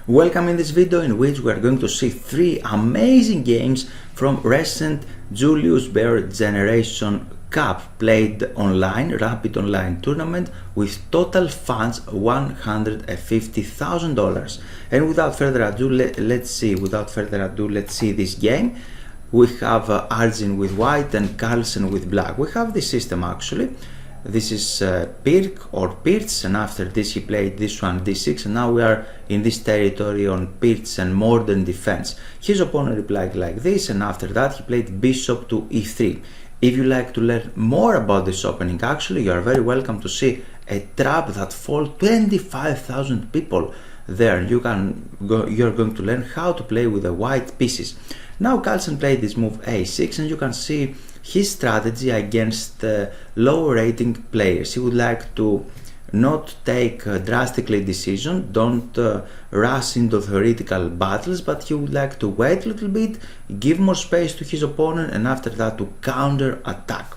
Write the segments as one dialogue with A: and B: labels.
A: Welcome in this video in which we are going to see 3 amazing games from recent Julius Baer Generation Cup played online, rapid online tournament with total funds $150,000. And without further ado, let's see this game. We have Arjun with white and Carlsen with black. We have this system actually. This is Pirk or Pirts, and after this he played this one D6, and now we are in this territory on Pirts and modern defense. His opponent replied like this, and after that he played bishop to E3. If you like to learn more about this opening, actually you are very welcome to see a trap that fold 25,000 people there. You're going to learn how to play with the white pieces. Now Carlsen played this move A6, and you can see his strategy against lower rating players. He would like to not take drastically decision, don't rush into theoretical battles, but he would like to wait a little bit, give more space to his opponent, and after that to counter attack.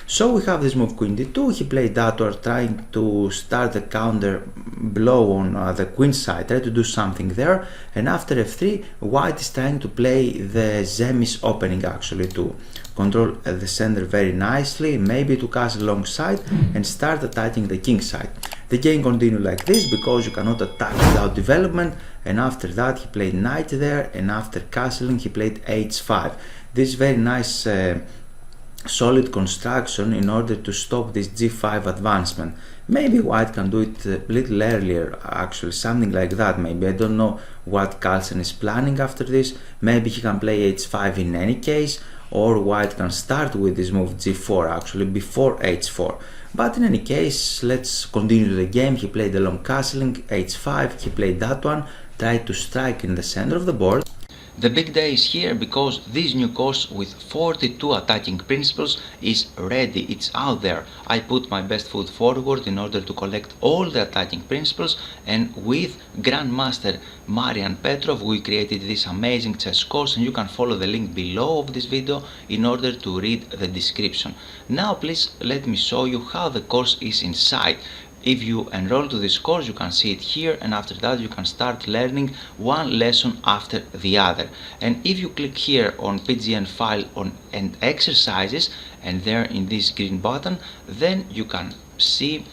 A: So we have this move Queen D2, he played that, or trying to start the counter blow on the queen side, try to do something there, and after F3, white is trying to play the Zemis opening actually to control the center very nicely, maybe to castle alongside and start attacking the king side. The game continued like this because you cannot attack without development, and after that he played knight there, and after castling he played H5. This very nice solid construction in order to stop this G5 advancement. Maybe white can do it a little earlier actually, something like that maybe. I don't know what Carlsen is planning after this. Maybe he can play H5 in any case, or white can start with this move G4 actually before H4. But in any case, let's continue the game. He played a long castling, H5, he played that one, tried to strike in the center of the board. The big day is here because this new course with 42 attacking principles is ready, it's out there. I put my best foot forward in order to collect all the attacking principles, and with Grandmaster Marian Petrov we created this amazing chess course, and you can follow the link below of this video in order to read the description. Now please let me show you how the course is inside. If you enroll to this course, you can see it here, and after that you can start learning one lesson after the other. And if you click here on PGN file and exercises, and there in this green button, then you can see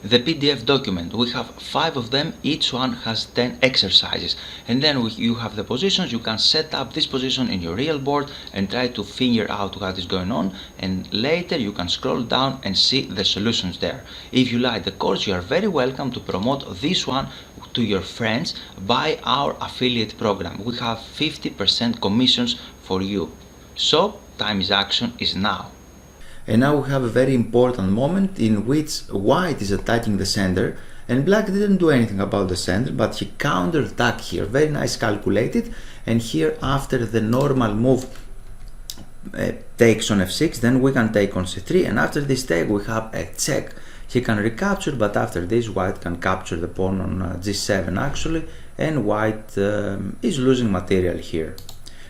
A: the PDF document. We have 5 of them, each one has 10 exercises, and then you have the positions. You can set up this position in your real board and try to figure out what is going on, and later you can scroll down and see the solutions there. If you like the course, you are very welcome to promote this one to your friends by our affiliate program. We have 50% commissions for you. So time is action is now. And now we have a very important moment in which white is attacking the center, and black didn't do anything about the center, but he counter-attacked here, very nice calculated, and here after the normal move takes on F6, then we can take on C3, and after this take we have a check. He can recapture, but after this white can capture the pawn on G7 actually, and white is losing material here.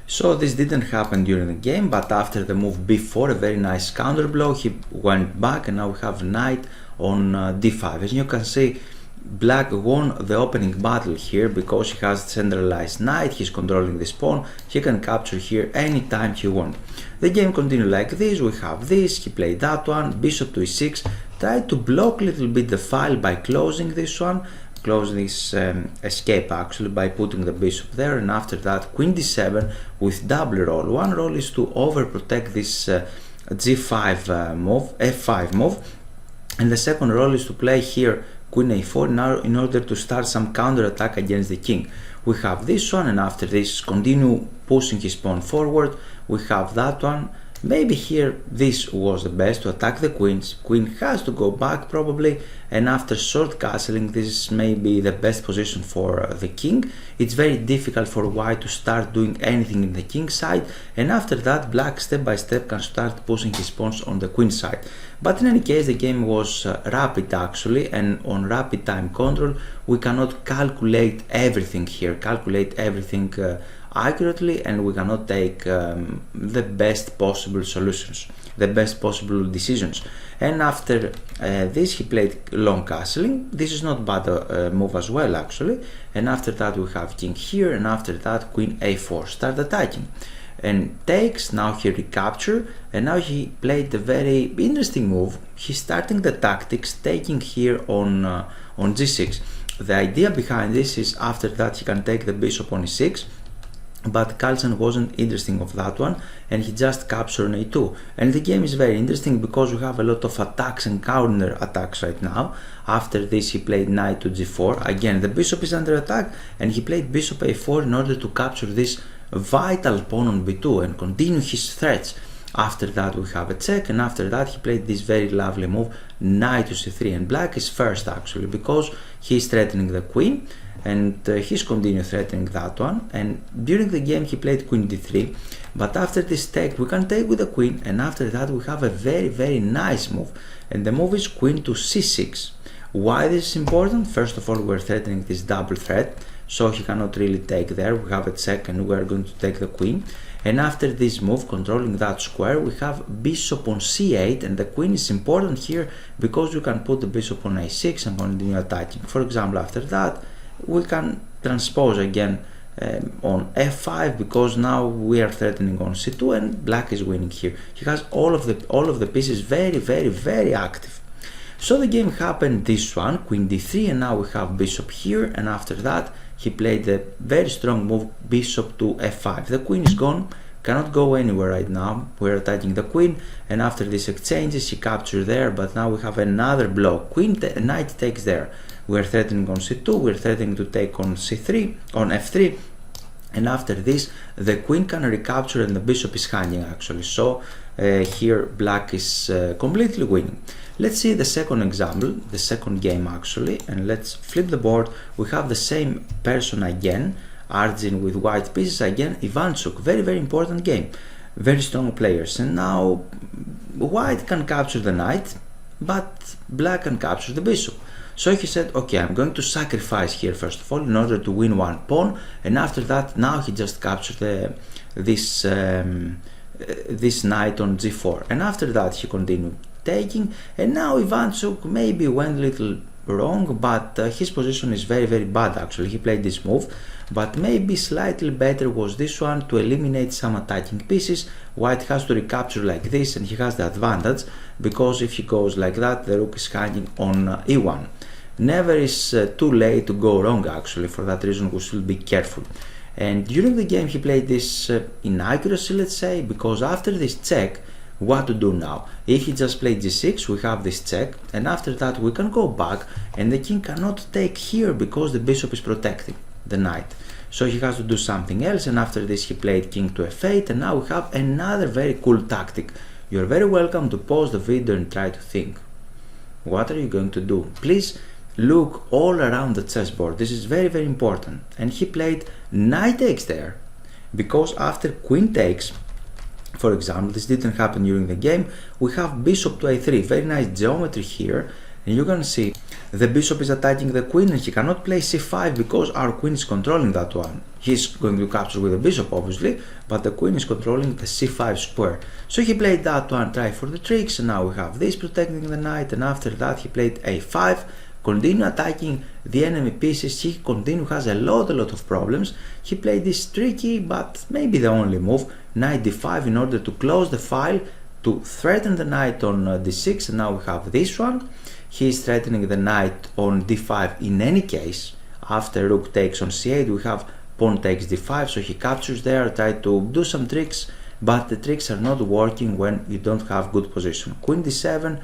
A: So this didn't happen during the game, but after the move B4, a very nice counter blow, he went back, and now we have knight on D5. As you can see, black won the opening battle here because he has centralized knight, he's controlling this pawn, he can capture here anytime he wants. The game continued like this. We have this, he played that one, bishop to E6, tried to block a little bit the file by closing this one, close this escape actually by putting the bishop there, and after that Queen D7 with double roll. One roll is to overprotect this G5 move, F5 move, and the second roll is to play here Queen A4 now in order to start some counter attack against the king. We have this one, and after this continue pushing his pawn forward. We have that one. Maybe here this was the best to attack the queens. Queen has to go back probably, and after short castling this is maybe the best position for the king. It's very difficult for white to start doing anything in the king side, and after that black step by step can start pushing his pawns on the queen side. But in any case the game was rapid actually, and on rapid time control we cannot calculate everything here, accurately, and we cannot take the best possible solutions, the best possible decisions. And after this he played long castling. This is not bad move as well actually. And after that we have king here, and after that queen a4, start attacking. And takes, now he recaptured, and now he played a very interesting move. He's starting the tactics, taking here on g6. The idea behind this is after that he can take the bishop on e6, but Carlsen wasn't interested of that one, and he just captured on a2. And the game is very interesting because we have a lot of attacks and counter attacks right now. After this he played knight to g4. Again the bishop is under attack, and he played bishop a4 in order to capture this vital pawn on b2 and continue his threats. After that we have a check, and after that he played this very lovely move, knight to c3, and black is first actually because he's threatening the queen, and he's continue threatening that one. And during the game he played queen d3, but after this take we can take with the queen, and after that we have a very nice move, and the move is queen to c6. Why this is important? First of all, we're threatening this double threat, so he cannot really take there. We have a check and we are going to take the queen. And after this move, controlling that square, we have bishop on c8, and the queen is important here because you can put the bishop on a6 and continue attacking. For example, after that we can transpose again on f5 because now we are threatening on c2, and black is winning here. He has all of the pieces very active. So the game happened this one, queen d3, and now we have bishop here, and after that he played a very strong move, bishop to f5. The queen is gone, cannot go anywhere right now. We're attacking the queen, and after these exchanges he captured there, but now we have another block. Knight takes there. We're threatening on c2, we're threatening to take on c3, on f3, and after this the queen can recapture and the bishop is hanging actually. So here black is completely winning. Let's see the second example, the second game actually, and let's flip the board. We have the same person again, Arjun with white pieces again, Ivanchuk. Very important game, very strong players. And now white can capture the knight, but black can capture the bishop. So he said, okay, I'm going to sacrifice here first of all in order to win one pawn, and after that now he just captured this knight on g4, and after that he continued taking, and now Ivanchuk maybe went a little wrong, but his position is very bad actually. He played this move, but maybe slightly better was this one to eliminate some attacking pieces. White has to recapture like this, and he has the advantage because if he goes like that the rook is hanging on e1. Never is too late to go wrong actually. For that reason we should be careful. And during the game he played this inaccuracy, let's say, because after this check, what to do now? If he just played g6, we have this check, and after that we can go back, and the king cannot take here because the bishop is protecting the knight. So he has to do something else, and after this he played king to f8, and now we have another very cool tactic. You're very welcome to pause the video and try to think. What are you going to do? Please look all around the chessboard. This is very important. And he played knight takes there, because after queen takes, for example, this didn't happen during the game, we have bishop to a3, very nice geometry here, and you can see the bishop is attacking the queen, and he cannot play c5 because our queen is controlling that one. He's going to capture with the bishop obviously, but the queen is controlling the c5 square. So he played that one, try for the tricks, and now we have this protecting the knight, and after that he played a5, continue attacking the enemy pieces. He has a lot of problems. He played this tricky but maybe the only move, knight d5, in order to close the file, to threaten the knight on d6, and now we have this one. He is threatening the knight on d5 in any case. After rook takes on c8 we have pawn takes d5, so he captures there, try to do some tricks, but the tricks are not working when you don't have good position. Queen d7,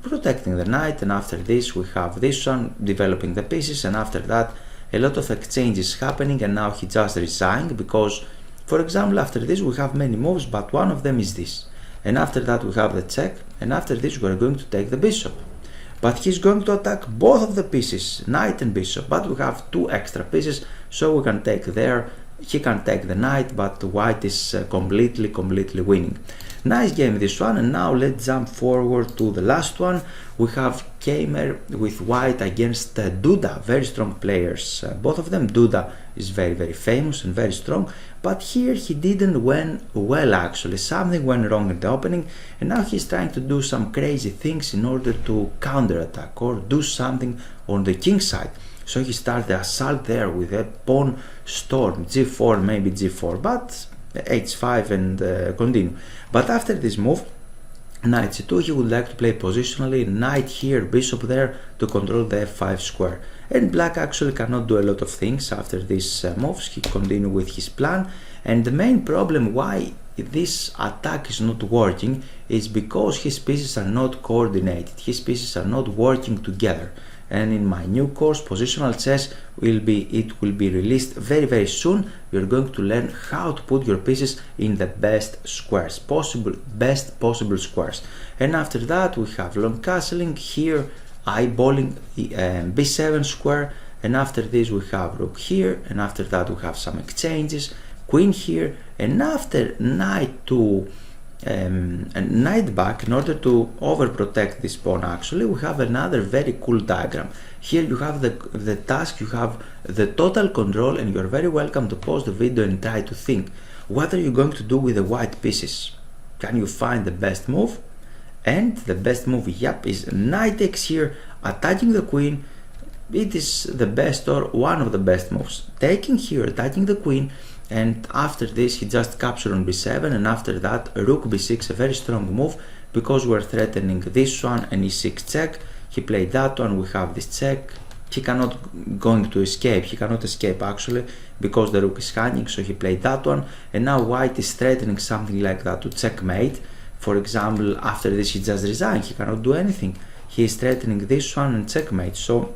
A: protecting the knight, and after this we have this one developing the pieces, and after that a lot of exchanges happening, and now he just resigned because, for example, after this we have many moves, but one of them is this, and after that we have the check, and after this we are going to take the bishop, but he's going to attack both of the pieces, knight and bishop, but we have two extra pieces, so we can take there he can take the knight, but white is completely winning. Nice game this one, and now let's jump forward to the last one. We have Gamer with white against Duda, very strong players. Both of them. Duda is very famous and very strong, but here he didn't win well actually. Something went wrong in the opening, and now he's trying to do some crazy things in order to counterattack or do something on the king side. So he started the assault there with a pawn storm, g4, maybe g4, but h5 and continue. But after this move, knight c2, he would like to play positionally, knight here, bishop there to control the f5 square. And black actually cannot do a lot of things after these moves. He continued with his plan, and the main problem why this attack is not working is because his pieces are not coordinated, his pieces are not working together. And in my new course, Positional Chess, it will be released very soon. You're going to learn how to put your pieces in the best squares, best possible squares. And after that, we have long castling here, eyeballing b7 square, and after this we have rook here, and after that we have some exchanges, queen here, and after knight to knight back, in order to overprotect this pawn, actually we have another very cool diagram. Here you have the task, you have the total control, and you're very welcome to pause the video and try to think, what are you going to do with the white pieces? Can you find the best move? And the best move, yep, is knight takes here, attacking the queen. It is the best or one of the best moves. Taking here, attacking the queen, and after this he just captured on b7, and after that rook b6, a very strong move because we're threatening this one, and e6 check. He played that one, we have this check. He cannot escape actually because the rook is hanging, so he played that one, and now white is threatening something like that to checkmate. For example, after this he just resigned, he cannot do anything. He is threatening this one and checkmate, so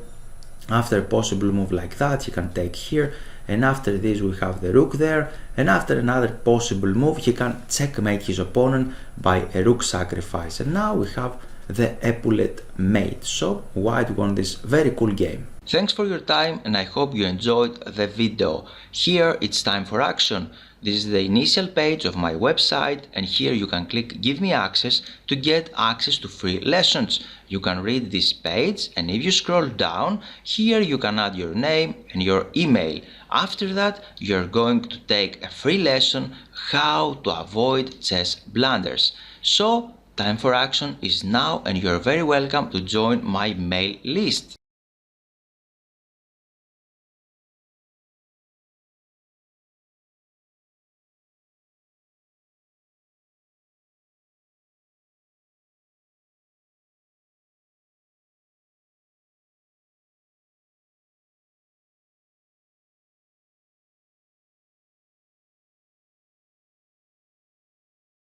A: after a possible move like that he can take here, and after this we have the rook there, and after another possible move he can checkmate his opponent by a rook sacrifice, and now we have the epaulet mate. So white won this very cool game. Thanks for your time, and I hope you enjoyed the video. Here it's time for action. This is the initial page of my website, and here you can click Give me access to get access to free lessons. You can read this page, and if you scroll down, here you can add your name and your email. After that, you're going to take a free lesson how to avoid chess blunders. So, time for action is now, and you're very welcome to join my mail list.